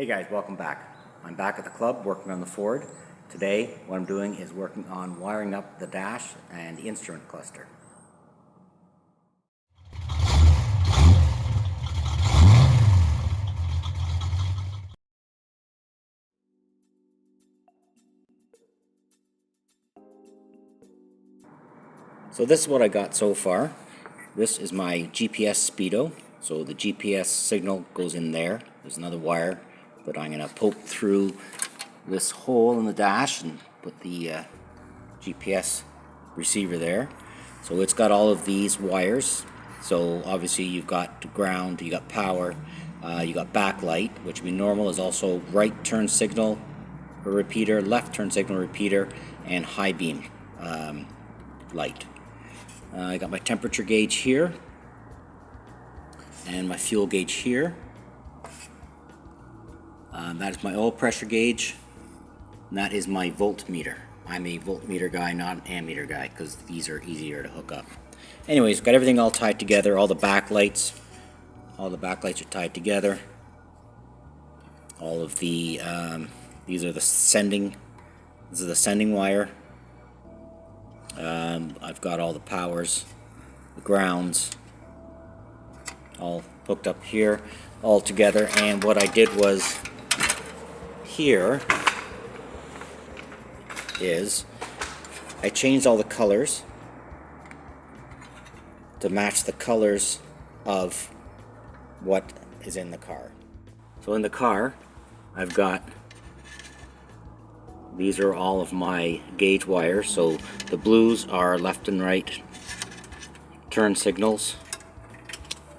Hey guys, welcome back. I'm back at the club working on the Ford. Today, what I'm doing is working on wiring up the dash and the instrument cluster. So this is what I got so far. This is my GPS speedo. So the GPS signal goes in there. There's another wire that I'm going to poke through this hole in the dash and put the GPS receiver there. So it's got all of these wires. So obviously you've got ground, you got power, you got backlight, which would be normal, is also right turn signal repeater, left turn signal repeater, and high beam light. I got my temperature gauge here and my fuel gauge here. That is my oil pressure gauge, and that is my voltmeter. I'm a voltmeter guy, not an ammeter guy, because these are easier to hook up. Anyways, got everything all tied together. All the backlights are tied together. All of the these are the sending. This is the sending wire. I've got all the powers, the grounds, all hooked up here, all together. And what I did was here is I changed all the colors to match the colors of what is in the car. So in the car, I've got, these are all of my gauge wires. So the blues are left and right turn signals.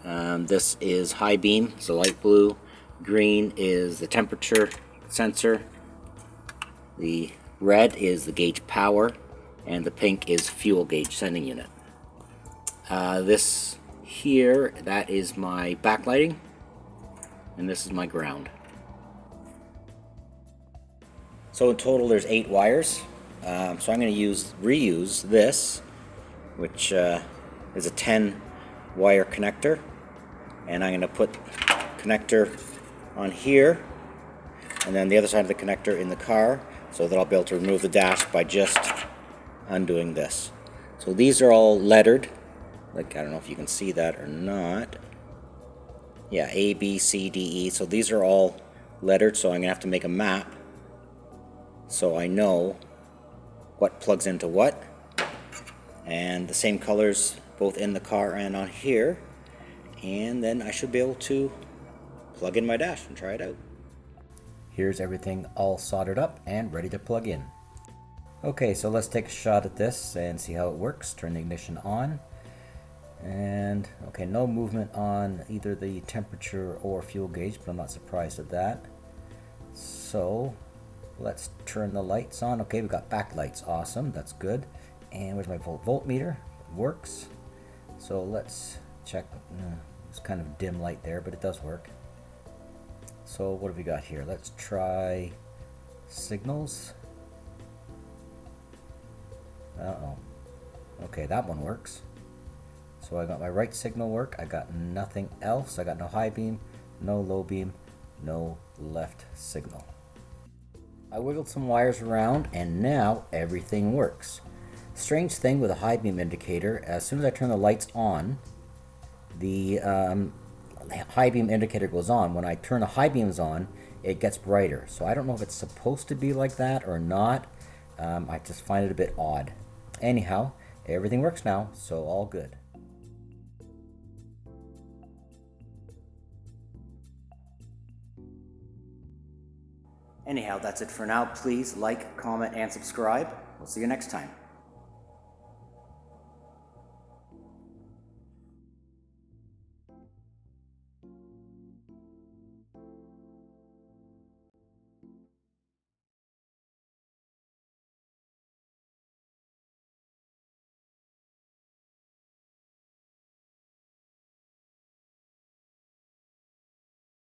This is high beam, so light blue. Green is the temperature sensor. The red is the gauge power, and the pink is fuel gauge sending unit. This here, that is my backlighting, and this is my ground. So in total there's 8 wires. So I'm going to reuse this, which is a 10 wire connector, and I'm going to put connector on here, and then the other side of the connector in the car, so that I'll be able to remove the dash by just undoing this. So these are all lettered. Like, I don't know if you can see that or not. Yeah, A, B, C, D, E. So these are all lettered, so I'm going to have to make a map so I know what plugs into what. And the same colors both in the car and on here. And then I should be able to plug in my dash and try it out. Here's everything all soldered up and ready to plug in. Okay, so let's take a shot at this and see how it works. Turn the ignition on. And okay, no movement on either the temperature or fuel gauge, but I'm not surprised at that. So let's turn the lights on. Okay, we've got backlights. Awesome, that's good. And where's my voltmeter? It works. So let's check. It's kind of dim light there, but it does work. So what have we got here? Let's try signals. Okay, that one works. So I got my right signal work. I got nothing else. I got no high beam, no low beam, no left signal. I wiggled some wires around and now everything works. Strange thing with a high beam indicator, as soon as I turn the lights on, the high beam indicator goes on. When I turn the high beams on, it gets brighter. So I don't know if it's supposed to be like that or not. I just find it a bit odd. Anyhow, everything works now, so all good. Anyhow, that's it for now. Please like, comment, and subscribe. We'll see you next time.